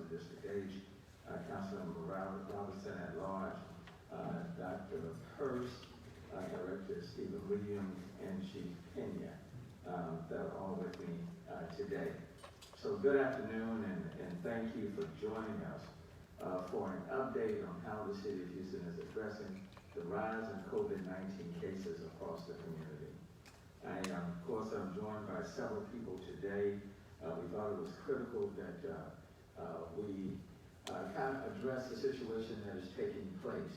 District H, Councilmember Robinson at large, Dr. Hurst, Director Stephen Williams, and Chief Pena, that are all with me today. So good afternoon, and thank you for joining us for an update on how the City of Houston is addressing the rise in COVID-19 cases across the community. Of course, I'm joined by several people today. We thought it was critical that we kind of address the situation that is taking place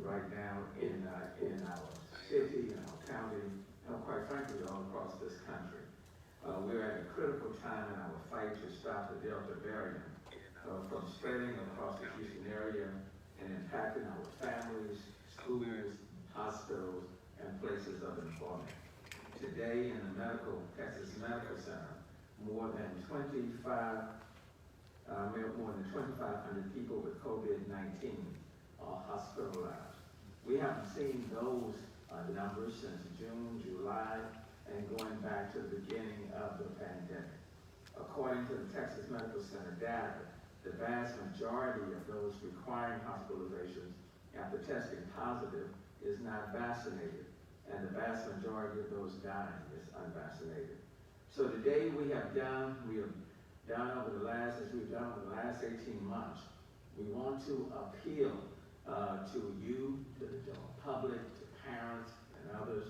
right now in our city, in our county, and quite frankly, all across this country. We're at a critical time in our fight to stop the Delta variant from spreading across the Houston area and impacting our families, schools, hospitals, and places of employment. Today in the Texas Medical Center, more than 2,500 people with COVID-19 are hospitalized. We haven't seen those numbers since June, July, and going back to the beginning of the pandemic. According to the Texas Medical Center data, the vast majority of those requiring hospitalizations after testing positive is not vaccinated, and the vast majority of those dying is unvaccinated. So today we have done over the last 18 months, we want to appeal to you, to the general public, to parents and others,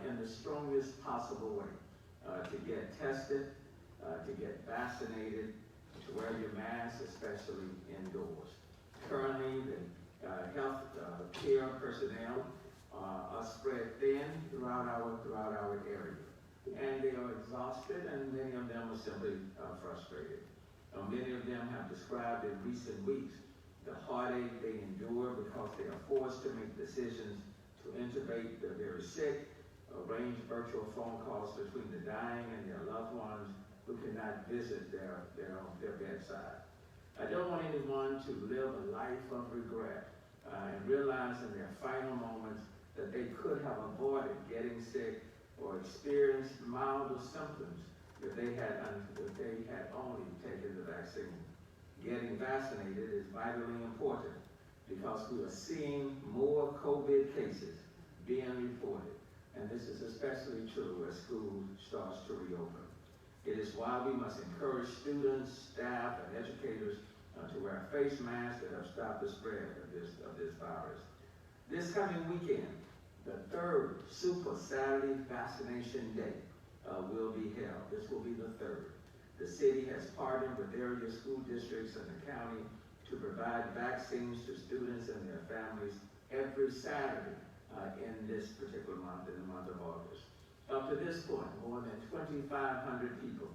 in the strongest possible way, to get tested, to get vaccinated, to wear your mask, especially indoors. Currently, the health care personnel are spread thin throughout our area, and they are exhausted, and many of them are simply frustrated. Many of them have described in recent weeks the heartache they endure because they are forced to make decisions to intubate the very sick, arrange virtual phone calls between the dying and their loved ones who cannot visit their bedside. I don't want anyone to live a life of regret and realize in their final moments that they could have avoided getting sick or experienced milder symptoms if they had only taken the vaccine. Getting vaccinated is vitally important because we are seeing more COVID cases being reported, and this is especially true as school starts to reopen. It is why we must encourage students, staff, and educators to wear face masks that have stopped the spread of this virus. This coming weekend, the third Super Saturday Vaccination Day will be held. This will be the third. The city has partnered with area school districts and the county to provide vaccines to students and their families every Saturday in this particular month, in the month of August. Up to this point, more than 2,500 people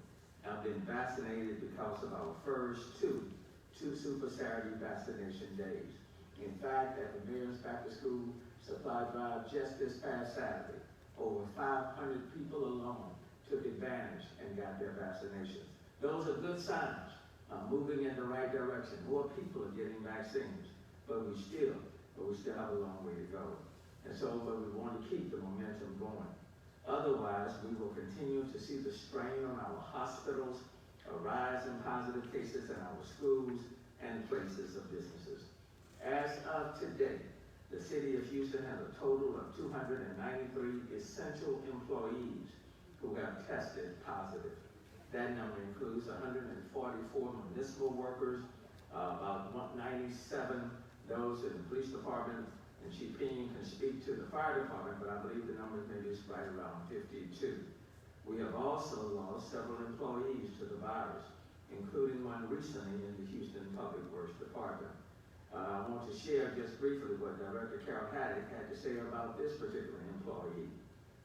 have been vaccinated because of our first two Super Saturday vaccination days. In fact, at the Mayor's Back to School Supply Drive just this past Saturday, over 500 people alone took advantage and got their vaccinations. Those are good signs, moving in the right direction. More people are getting vaccines, but we still have a long way to go. And so we want to keep the momentum going. Otherwise, we will continue to see the strain on our hospitals, a rise in positive cases in our schools and places of businesses. As of today, the City of Houston has a total of 293 essential employees who have tested positive. That number includes 144 municipal workers, about 97 those in the police department, and Chief Pena can speak to the fire department, but I believe the number maybe is right around 52. We have also lost several employees to the virus, including one recently in the Houston Public Works Department. I want to share just briefly what Director Carol Haddock had to say about this particular employee.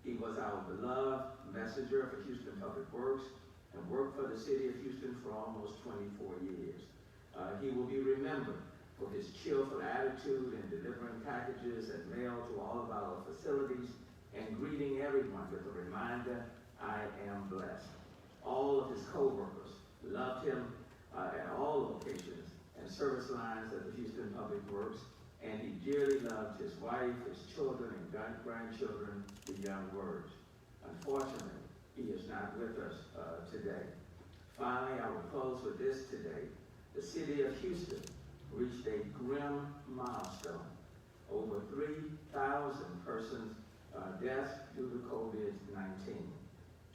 He was our beloved messenger for Houston Public Works and worked for the City of Houston for almost 24 years. He will be remembered for his cheerful attitude in delivering packages and mail to all of our facilities and greeting everyone with a reminder, I am blessed. All of his co-workers loved him at all locations and service lines at the Houston Public Works, and he dearly loved his wife, his children, and grandchildren beyond words. Unfortunately, he is not with us today. Finally, I will close with this today. The city of Houston reached a grim milestone. Over 3,000 persons deaths due to COVID-19.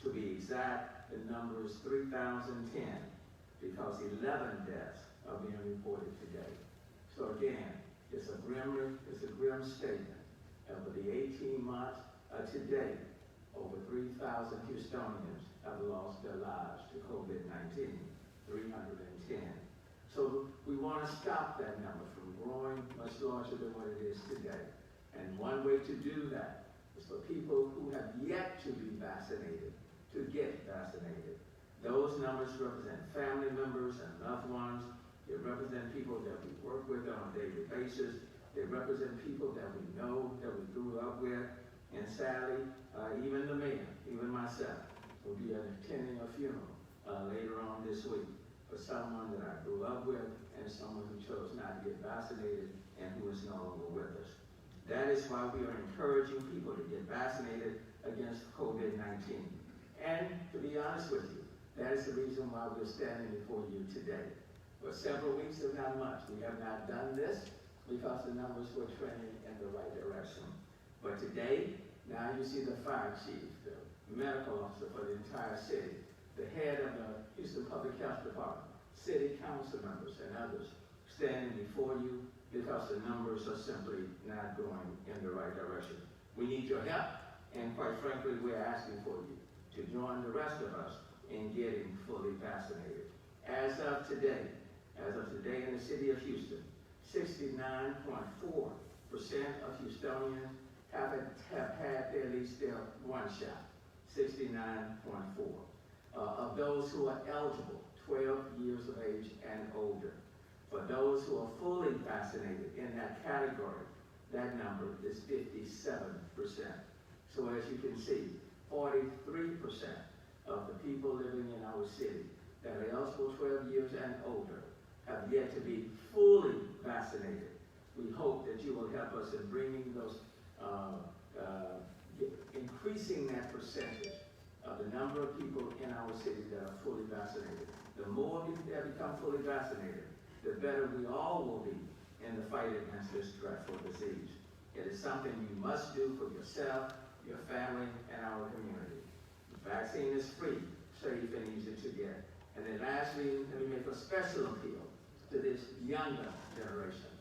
To be exact, the number is 3,010 because 11 deaths are being reported today. So again, it's a grim statement. Over the 18 months to date, over 3,000 Houstonians have lost their lives to COVID-19, 310. So we want to stop that number from growing much larger than what it is today. And one way to do that is for people who have yet to be vaccinated to get vaccinated. Those numbers represent family members and loved ones. They represent people that we work with on a daily basis. They represent people that we know, that we grew up with. And sadly, even the mayor, even myself, will be attending a funeral later on this week for someone that I grew up with and someone who chose not to get vaccinated and who is no longer with us. That is why we are encouraging people to get vaccinated against COVID-19. And to be honest with you, that is the reason why we're standing before you today. For several weeks, if not much, we have not done this because the numbers were trending in the right direction. But today, now you see the fire chief, the medical officer for the entire city, the head of the Houston Public Health Department, city council members, and others standing before you because the numbers are simply not going in the right direction. We need your help, and quite frankly, we're asking for you to join the rest of us in getting fully vaccinated. As of today in the city of Houston, 69.4% of Houstonians have had at least their one shot, 69.4. Of those who are eligible, 12 years of age and older. For those who are fully vaccinated in that category, that number is 57%. So as you can see, 43% of the people living in our city that are eligible 12 years and older have yet to be fully vaccinated. We hope that you will help us in bringing those, increasing that percentage of the number of people in our city that are fully vaccinated. The more that become fully vaccinated, the better we all will be in the fight against this dreadful disease. It is something you must do for yourself, your family, and our community. The vaccine is free, safe, and easy to get. And then lastly, let me make a special appeal to this younger generation,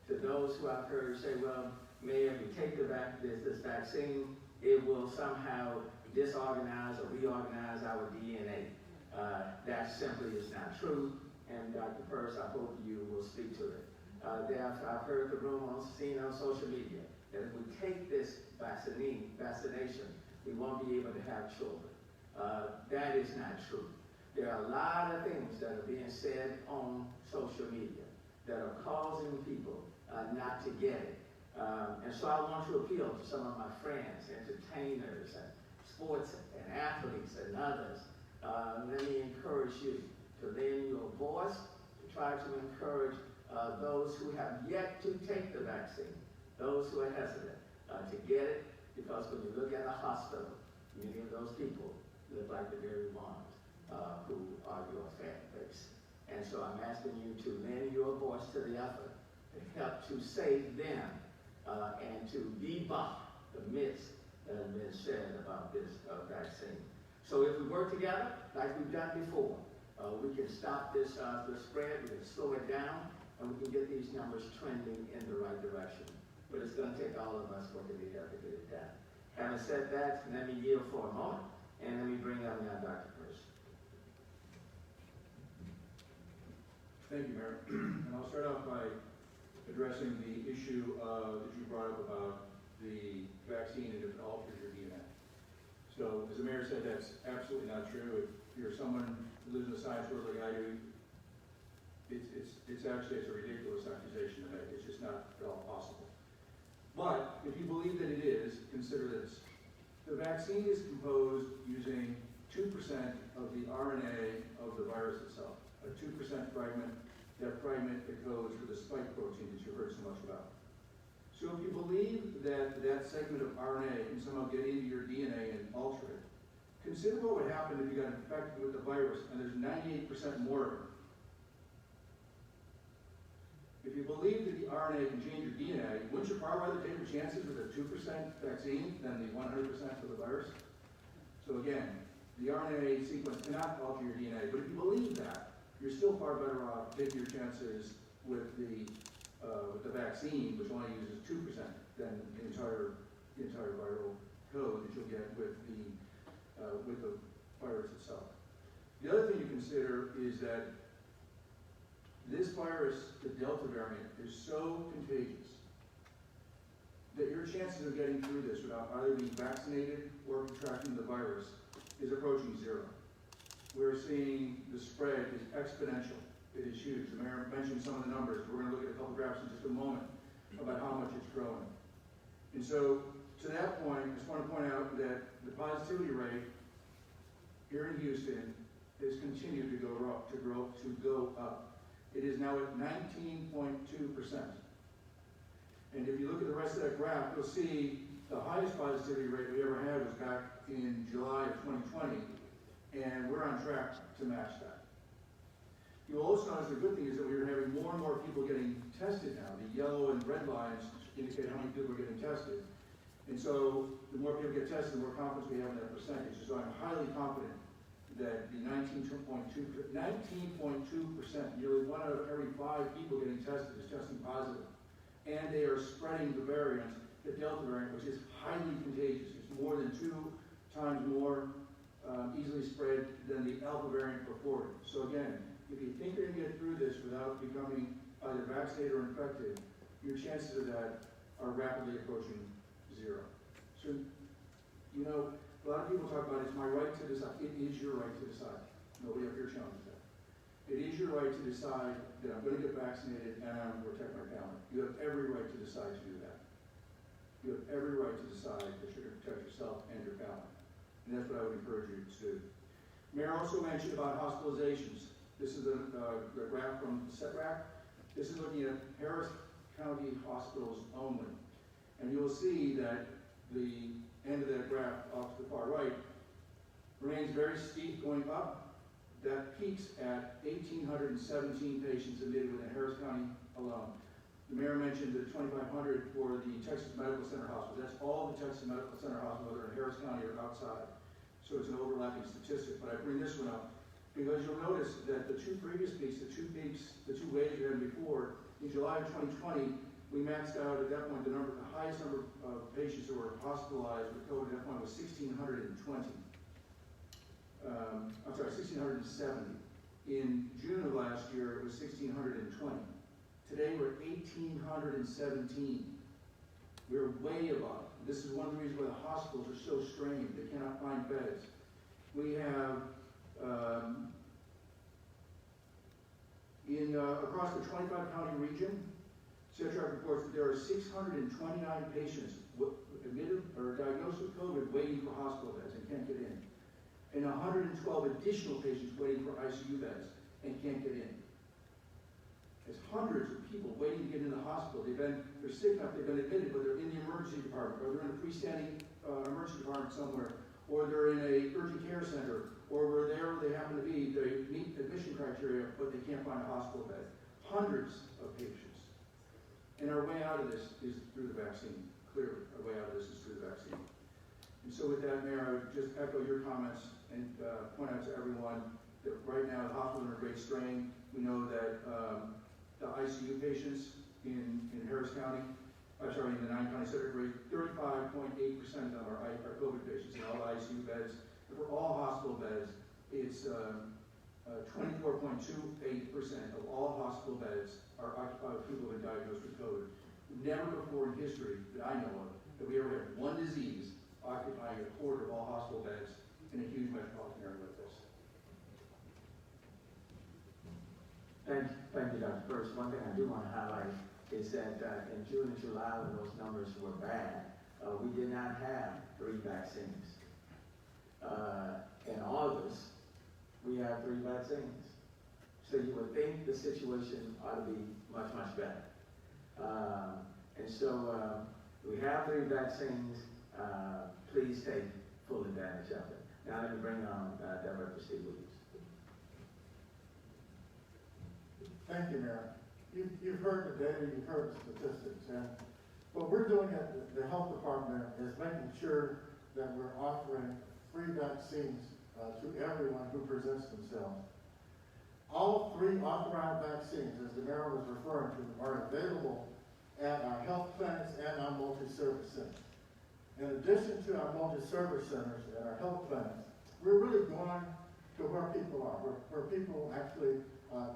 to those who I've heard say, well, Mayor, if you take this vaccine, it will somehow disorganize or reorganize our DNA. That simply is not true, and Dr. Peirce, I hope you will speak to it. I've heard the rumor seen on social media that if we take this vaccination, we won't be able to have children. That is not true. There are a lot of things that are being said on social media that are causing people not to get it. And so I want to appeal to some of my friends, entertainers, and sports and athletes and others. Let me encourage you to lend your voice to try to encourage those who have yet to take the vaccine, those who are hesitant to get it, because when you look at a hospital, many of those people look like the very ones who are your fan base. And so I'm asking you to lend your voice to the effort to help to save them and to debunk the myths that have been said about this vaccine. So if we work together, like we've done before, we can stop this the spread, we can slow it down, and we can get these numbers trending in the right direction. But it's going to take all of us working together to get it done. Having said that, let me yield for a moment, and let me bring up now Dr. Peirce. Thank you, Mayor. And I'll start off by addressing the issue that you brought up about the vaccine and if it alters your DNA. So, as the mayor said, that's absolutely not true. If you're someone who lives in the science world like I do, it's a ridiculous accusation to make. It's just not at all possible. But if you believe that it is, consider this. The vaccine is composed using 2% of the RNA of the virus itself, a 2% fragment. That fragment encodes for the spike protein that you heard so much about. So if you believe that that segment of RNA can somehow get into your DNA and alter it, Consider what would happen if you got infected with the virus and there's 98% more of it. If you believe that the RNA can change your DNA, wouldn't you far rather take the chances with a 2% vaccine than the 100% for the virus? So again, the RNA sequence cannot alter your DNA, but if you believe that, you're still far better off taking your chances with the vaccine, which only uses 2% than the entire viral code that you'll get with the virus itself. The other thing to consider is that this virus, the Delta variant, is so contagious that your chances of getting through this without either being vaccinated or contracting the virus is approaching zero. We're seeing the spread is exponential. It is huge. The mayor mentioned some of the numbers. We're going to look at a couple graphs in just a moment about how much it's growing. And so, to that point, I just want to point out that the positivity rate here in Houston has continued to go up. It is now at 19.2%. And if you look at the rest of that graph, you'll see the highest positivity rate we ever had was back in July of 2020, and we're on track to match that. You'll also notice the good thing is that we're having more and more people getting tested now. The yellow and red lines indicate how many people are getting tested. And so the more people get tested, the more confidence we have in that percentage. So I'm highly confident that the 19.2%, nearly 1 out of every 5 people getting tested is testing positive. And they are spreading the variant, the Delta variant, which is highly contagious. It's more than 2 times more easily spread than the Alpha variant before it. So again, if you think you're going to get through this without becoming either vaccinated or infected, your chances of that are rapidly approaching zero. So, you know, a lot of people talk about it's my right to decide. It is your right to decide. Nobody up here challenges that. It is your right to decide that I'm going to get vaccinated and I'm going to protect my family. You have every right to decide to do that. You have every right to decide that you're going to protect yourself and your family. And that's what I would encourage you to do. Mayor also mentioned about hospitalizations. This is the graph from SETRAC. This is looking at Harris County hospitals only. And you'll see that the end of that graph off to the far right remains very steep going up. That peaks at 1,817 patients admitted within Harris County alone. The mayor mentioned the 2,500 for the Texas Medical Center Hospital. That's all the Texas Medical Center Hospital, whether in Harris County or outside. So it's an overlapping statistic, but I bring this one up because you'll notice that the 2 previous peaks, the 2 waves we had before, in July of 2020, we maxed out at that point the highest number of patients who were hospitalized with COVID at that point was 1,620. 1,670. In June of last year, it was 1,620. Today, we're 1,817. We're way above. This is one of the reasons why the hospitals are so strained. They cannot find beds. We have, across the 25-county region, CETRAC reports that there are 629 patients admitted or diagnosed with COVID waiting for hospital beds and can't get in. And 112 additional patients waiting for ICU beds and can't get in. There's hundreds of people waiting to get in the hospital. They're sick enough, they've been admitted, but they're in the emergency department, or they're in a freestanding emergency department somewhere, or they're in a urgent care center, or wherever they happen to be, they meet admission criteria, but they can't find a hospital bed. Hundreds of patients. And our way out of this is through the vaccine. Clearly, our way out of this is through the vaccine. And so with that, Mayor, I would just echo your comments and point out to everyone that right now the hospitals are under great strain. We know that the ICU patients in Harris County, in the 9-county center rate, 35.8% of our COVID patients in all the ICU beds. And for all hospital beds, it's 24.28% of all hospital beds are occupied with people who have been diagnosed with COVID. Never before in history that I know of that we ever had one disease occupying a quarter of all hospital beds in a huge metropolitan area like this. Thank you, Dr. First. One thing I do want to highlight is that in June and July, when those numbers were bad, we did not have 3 vaccines. In August, we have 3 vaccines. So you would think the situation ought to be much, much better. And so we have 3 vaccines. Please take full advantage of it. Now let me bring on Director Steve Williams. Thank you, Mayor. You've heard the data, you've heard the statistics, and what we're doing at the health department is making sure that we're offering free vaccines to everyone who presents themselves. All 3 authorized vaccines, as the mayor was referring to, are available at our health clinics and our multi-service centers. In addition to our multi-service centers and our health clinics, we're really going to where people are, where people actually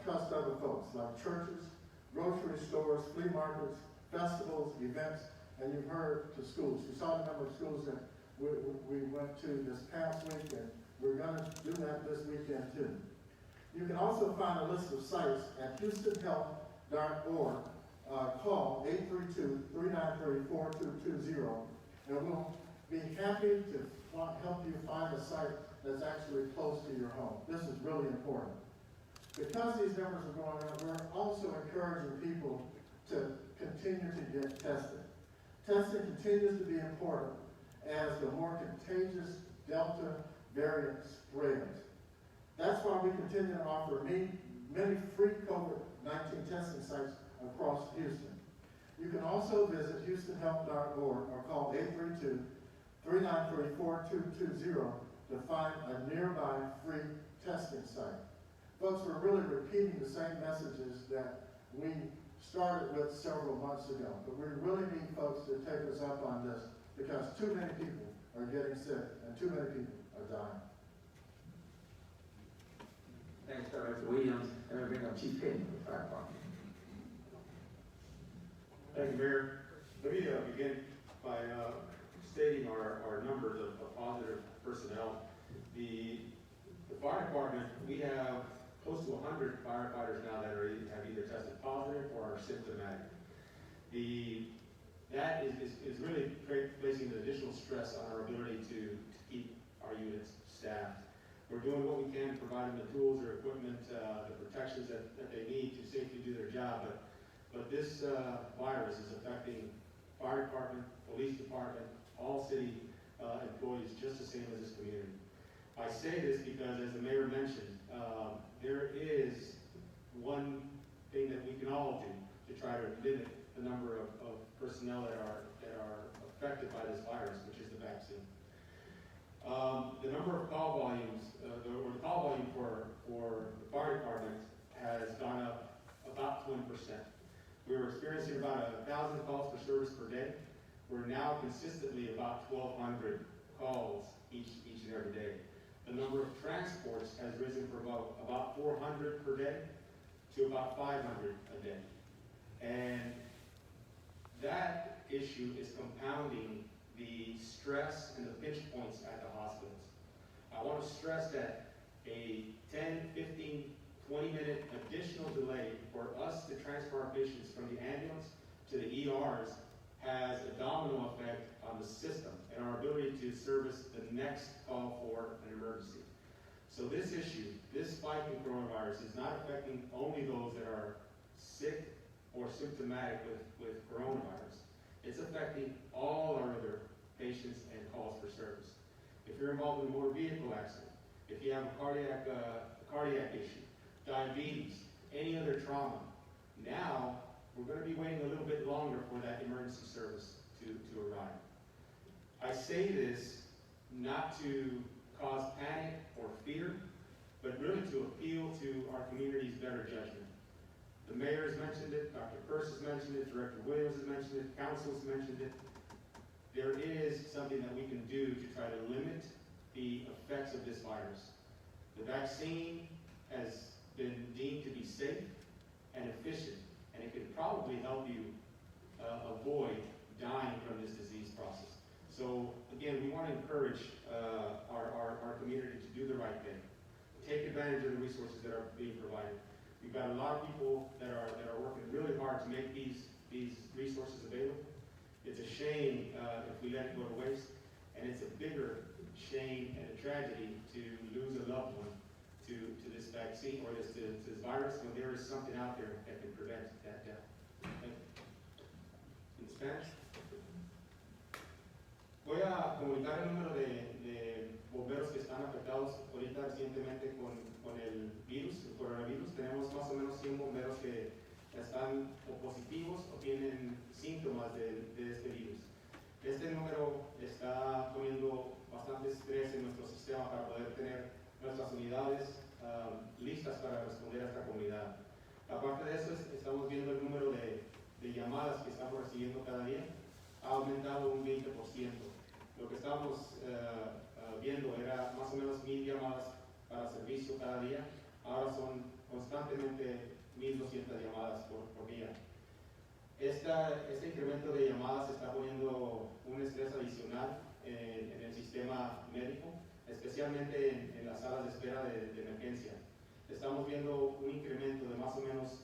trust other folks, like churches, grocery stores, flea markets, festivals, events, and you've heard to schools. You saw the number of schools that we went to this past week, and we're going to do that this weekend too. You can also find a list of sites at houstonhealth.org. Call 832-393-4220, and we'll be happy to help you find a site that's actually close to your home. This is really important. Because these numbers are going up, we're also encouraging people to continue to get tested. Testing continues to be important as the more contagious Delta variant spreads. That's why we continue to offer many free COVID-19 testing sites across Houston. You can also visit houstonhealth.org or call 832-393-4220 to find a nearby free testing site. Folks, we're really repeating the same messages that we started with several months ago, but we really need folks to take us up on this because too many people are getting sick and too many people are dying. Thanks, Director Williams. And we bring up Chief Payne of the Fire Department. Thank you, Mayor. Let me begin by stating our numbers of positive personnel. The fire department, we have close to 100 firefighters now that have either tested positive or are symptomatic. That is really placing an additional stress on our ability to keep our units staffed. We're doing what we can to provide them the tools or equipment, the protections that they need to safely do their job, but this virus is affecting fire department, police department, all city employees just the same as this community. I say this because, as the mayor mentioned, there is one thing that we can all do to try to limit the number of personnel that are affected by this virus, which is the vaccine. The number of call volumes, the call volume for the fire department has gone up about 20%. We were experiencing about 1,000 calls for service per day. We're now consistently about 1,200 calls each and every day. The number of transports has risen from about 400 per day to about 500 a day. And that issue is compounding the stress and the pinch points at the hospitals. I want to stress that a 10, 15, 20-minute additional delay for us to transfer our patients from the ambulance to the ERs has a domino effect on the system and our ability to service the next call for an emergency. So this issue, this spike in coronavirus is not affecting only those that are sick or symptomatic with coronavirus. It's affecting all our other patients and calls for service. If you're involved in a motor vehicle accident, if you have a cardiac issue, diabetes, any other trauma, now we're going to be waiting a little bit longer for that emergency service to arrive. I say this not to cause panic or fear, but really to appeal to our community's better judgment. The mayor has mentioned it, Dr. Peirce has mentioned it, Director Williams has mentioned it, council has mentioned it. There is something that we can do to try to limit the effects of this virus. The vaccine has been deemed to be safe and efficient, and it can probably help you avoid dying from this disease process. So again, we want to encourage our community to do the right thing. Take advantage of the resources that are being provided. We've got a lot of people that are working really hard to make these resources available. It's a shame if we let it go to waste, and it's a bigger shame and a tragedy to lose a loved one to this vaccine or to this virus when there is something out there that can prevent that death. In Spanish? Voy voy a comunicar el número de bomberos que están afectados ahorita recientemente con el virus, el coronavirus. Tenemos más o menos 100 bomberos que están o positivos o tienen síntomas de este virus. Este número está poniendo bastante estrés en nuestro sistema para poder tener nuestras unidades listas para responder a esta comunidad. Aparte de eso, estamos viendo el número de llamadas que estamos recibiendo cada día. Ha aumentado un 20%. Lo que estábamos viendo era más o menos 1000 llamadas para servicio cada día. Ahora son constantemente 1200 llamadas por día. Este incremento de llamadas está poniendo un estrés adicional en el sistema médico, especialmente en las salas de espera de emergencia. Estamos viendo un incremento de más o menos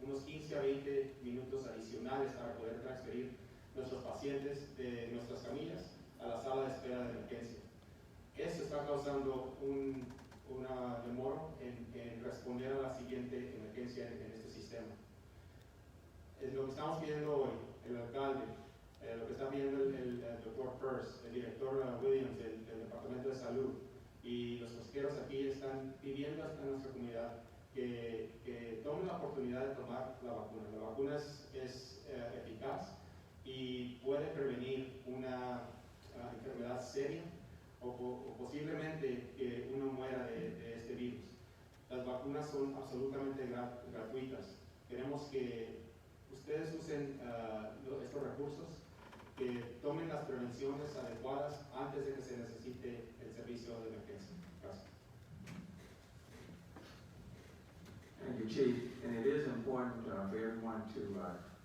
unos 15 a 20 minutos adicionales para poder transferir nuestros pacientes de nuestras camillas a la sala de espera de emergencia. Eso está causando una demora en responder a la siguiente emergencia en este sistema. Es lo que estamos pidiendo hoy, el alcalde, lo que está pidiendo el doctor Peirce, el director Williams del Departamento de Salud y los consejeros aquí están pidiendo a nuestra comunidad que tomen la oportunidad de tomar la vacuna. La vacuna es eficaz y puede prevenir una enfermedad seria o posiblemente que uno muera de este virus. Las vacunas son absolutamente gratuitas. Queremos que ustedes usen estos recursos, que tomen las prevenciones adecuadas antes de que se necesite el servicio de emergencia. Gracias. Thank you, Chief. And it is important for everyone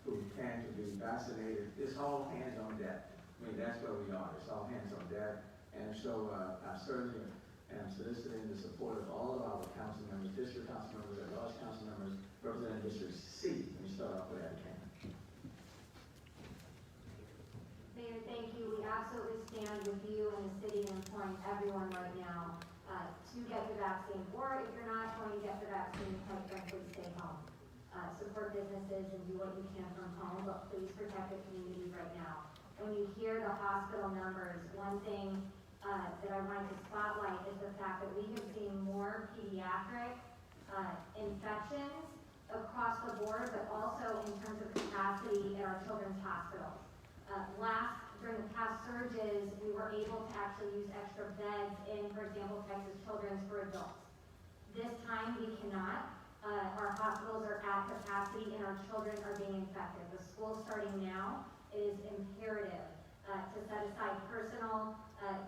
who can to be vaccinated. It's all hands on deck. I mean, that's where we are. It's all hands on deck. And so I certainly am soliciting the support of all of our council members, district council members, and large council members representing District C. Let me start off with that, Ken. Mayor, thank you. We absolutely stand with you and the city and imploring everyone right now to get the vaccine. Or if you're not going to get the vaccine, quite frankly, stay home. Support businesses and do what you can from home, but please protect the community right now. When you hear the hospital numbers, one thing that I wanted to spotlight is the fact that we have seen more pediatric infections across the board, but also in terms of capacity at our children's hospitals. During the past surges, we were able to actually use extra beds in, for example, Texas Children's for adults. This time we cannot. Our hospitals are at capacity and our children are being infected. The school starting now, it is imperative to set aside personal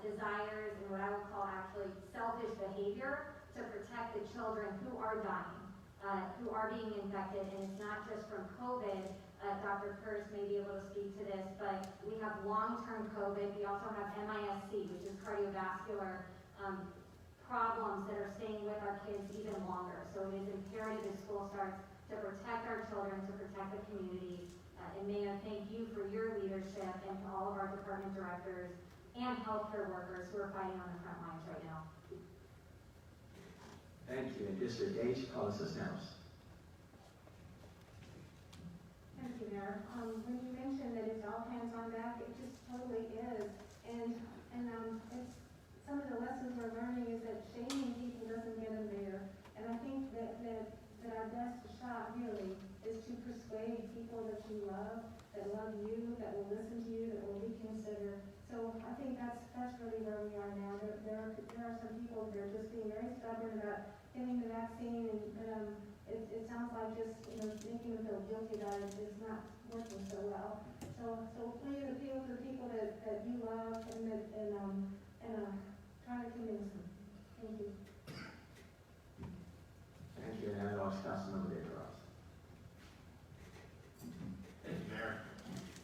desires and what I would call actually selfish behavior to protect the children who are dying, who are being infected, and it's not just from COVID. Dr. Peirce may be able to speak to this, but we have long-term COVID. We also have MISC, which is cardiovascular problems that are staying with our kids even longer. So it is imperative as school starts to protect our children, to protect the community. And Mayor, thank you for your leadership and to all of our department directors and healthcare workers who are fighting on the front lines right now. Thank you. And District H, call assistance. Thank you, Mayor. When you mentioned that it's all hands on deck, it just totally is. And it's some of the lessons we're learning is that shaming people doesn't get them there. And I think that our best shot really is to persuade people that you love you, that will listen to you, that will reconsider. So I think that's really where we are now. There are some people that are just being very stubborn about getting the vaccine, and it sounds like just making them feel guilty about it is not working so well. So please appeal to the people that you love and try to convince them. Thank you. Thank you. And now, Councilmember David Ross. Thank you, Mayor.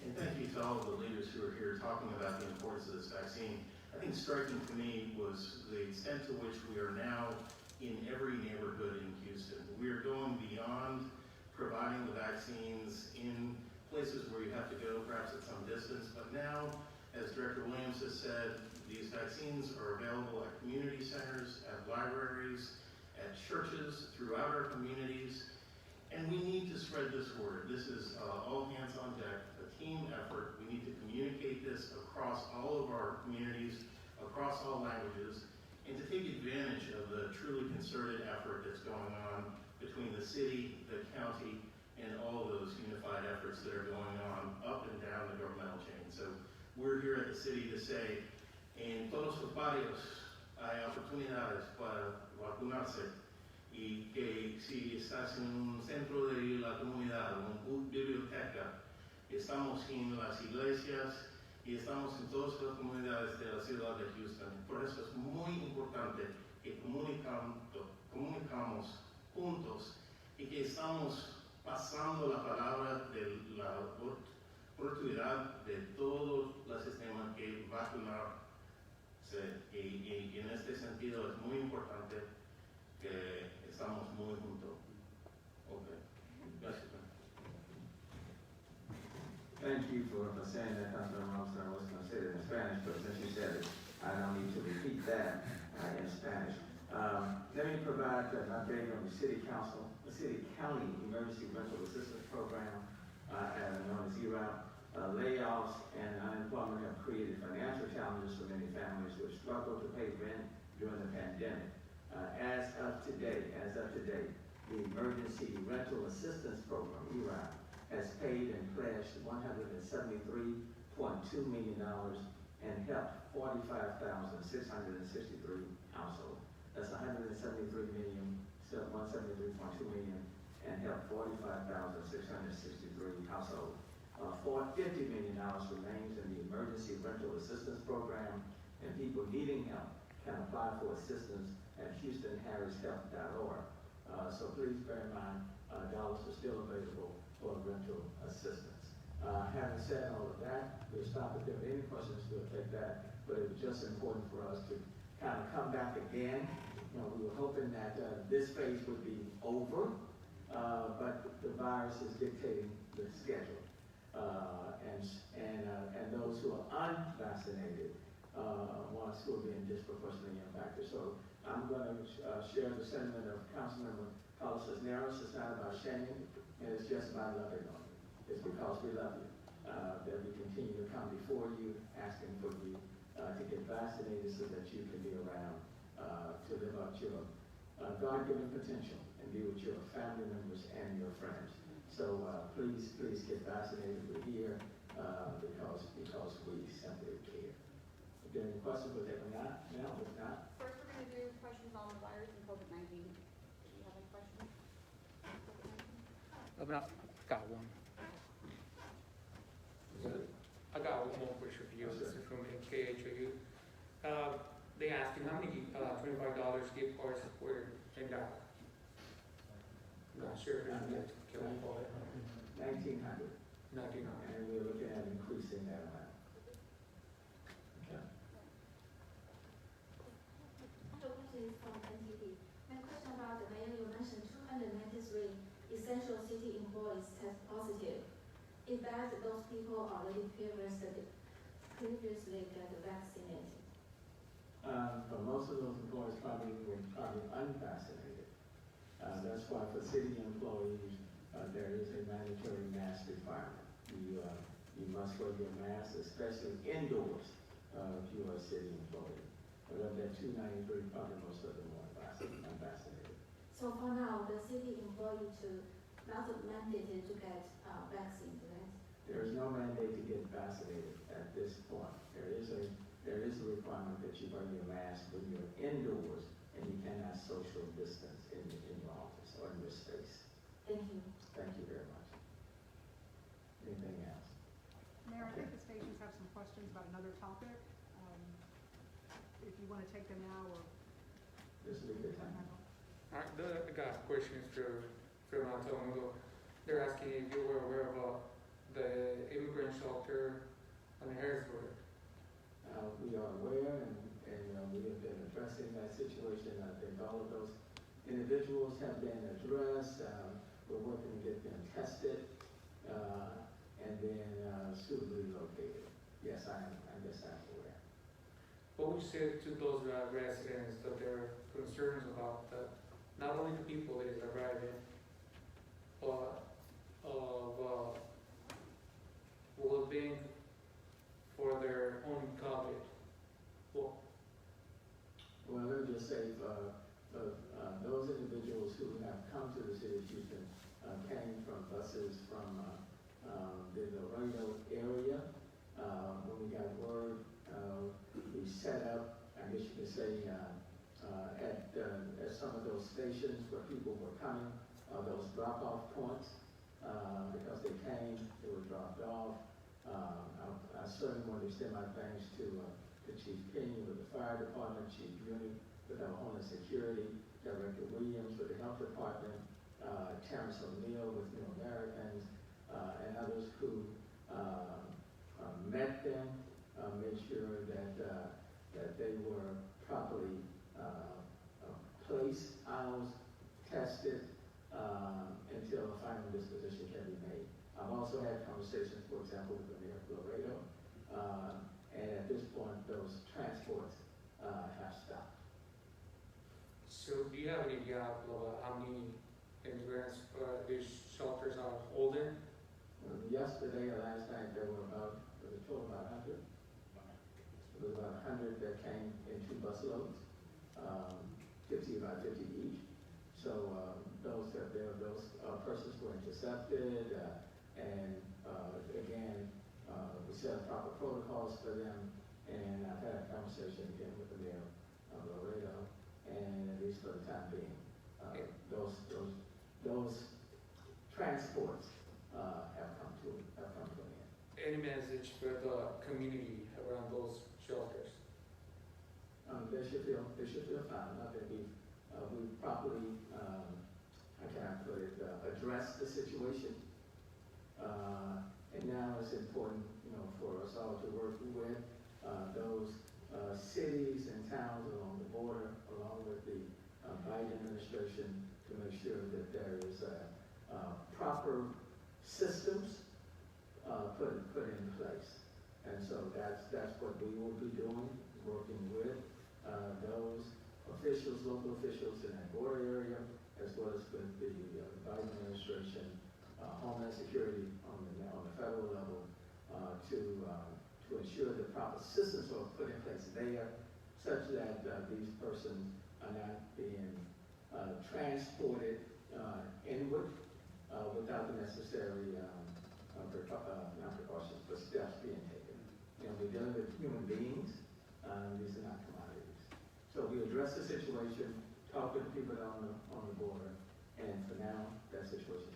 And thank you to all of the leaders who are here talking about the importance of this vaccine. I think striking to me was the extent to which we are now in every neighborhood in Houston. We are going beyond providing the vaccines in places where you have to go, perhaps at some distance, but now, as Director Williams has said, these vaccines are available at community centers, at libraries, at churches, throughout our communities, and we need to spread this word. This is all hands on deck, a team effort. We need to communicate this across all of our communities, across all languages, and to take advantage of the truly concerted effort that's going on between the city, the county, and all of those unified efforts that are going on up and down the governmental chain. So we're here at the city to say, en todos los barrios hay oportunidades para vacunarse y que si estás en un centro de la comunidad, una biblioteca, estamos en las iglesias y estamos en todas las comunidades de la ciudad de Houston. Por eso es muy importante que comunicamos juntos y que estamos pasando la palabra de la oportunidad de todo el sistema que vacunarse. Y en este sentido es muy importante que estamos muy juntos. Okay. Gracias. Thank you for saying that, Councilman Robinson. I was going to say it in Spanish, but since you said it, I don't need to repeat that in Spanish. Let me provide an update on the City County Emergency Rental Assistance Program, known as ERAP. Layoffs and unemployment have created financial challenges for many families who have struggled to pay rent during the pandemic. As of today, the Emergency Rental Assistance Program, ERAP, has paid and pledged $173.2 million and helped 45,663 households. That's $173 million, $173.2 million, and helped 45,663 households. $50 million remains in the Emergency Rental Assistance Program, and people needing help can apply for assistance at HoustonHarrisHelp.org. So please bear in mind, dollars are still available for rental assistance. Having said all of that, we'll stop if there are any questions, we'll take that. But it was just important for us to kind of come back again. You know, we were hoping that this phase would be over, but the virus is dictating the schedule. And those who are unvaccinated, ones who are being disproportionately impacted. So I'm going to share the sentiment of Councilmember Carlos Cisneros. It's not about shaming, and it's just about loving on you. It's because we love you that we continue to come before you, asking for you to get vaccinated so that you can be around to live up to your God-given potential and be with your family members and your friends. So please get vaccinated. We're here because we simply care. If there are any questions, we'll take them now. If not, first we're going to do questions on the virus and COVID-19. Do you have any questions? I got one more question for you. This is from KHOU. They asked you how many $25 gift cards were sent out. Not sure if you can call it. 1,900. 1900. And we're looking at increasing that amount. Okay. The question is from NTV. My question about the mayor, you mentioned 293 essential city employees test positive. Is that those people already previously got vaccinated? But most of those employees were unvaccinated. That's why for city employees, there is a mandatory mask requirement. You must wear your mask, especially indoors, if you are a city employee. But of that 293, probably most of them are unvaccinated. So for now, the city employee not mandated to get vaccine, right? There is no mandate to get vaccinated at this point. There is a requirement that you wear your mask when you're indoors and you cannot social distance in your office or in your space. Thank you. Thank you very much. Anything else? Mayor, I think the stations have some questions about another topic. If you want to take them now or. This will be good time. All right, I got questions from Antonio. They're asking if you were aware of the immigrant shelter on Harrisburg. We are aware and we have been addressing that situation. I think all of those individuals have been addressed. We're working to get them tested and then suitably located. Yes, I guess I'm aware. What would you say to those residents that there are concerns about not only the people that is arriving, but of well-being for I guess you could say, at some of those stations where people were coming, those drop-off points, because they came, they were dropped off. I certainly want to extend my thanks to Chief King with the fire department, Chief Uni with our Homeland Security, Director Williams with the health department, Terrence O'Neill with New Americans, and others who met them, made sure that they were properly placed, housed, tested, until a final disposition can be made. I've also had conversations, for example, with the Mayor of Laredo, and at this point, those transports have stopped. So do you have any idea of how many immigrants these shelters are holding? Yesterday or last night, there were about, was it total about 100? It was about 100 that came in 2 busloads, 50 about 50 each. So those persons were intercepted, and again, we set up proper protocols for them. And I've had a conversation again with the Mayor of Laredo, and at least for the time being, those transports have come to an end. Any message for the community around those shelters? They should feel fine. I think we've properly, how can I put it, addressed the situation. And now it's important, for us all to work with those cities and towns along the border, along with the Biden administration, to make sure that there is proper systems put in place. And so that's what we will be doing, working with those officials, local officials in that border area, as well as with the Biden administration, Homeland Security on the federal level, to ensure that proper systems are put in place there, such that these persons are not being transported inward without the necessary not precautions, but steps being taken. We're dealing with human beings. These are not commodities. So we address the situation, talk with the people on the border, and for now, that situation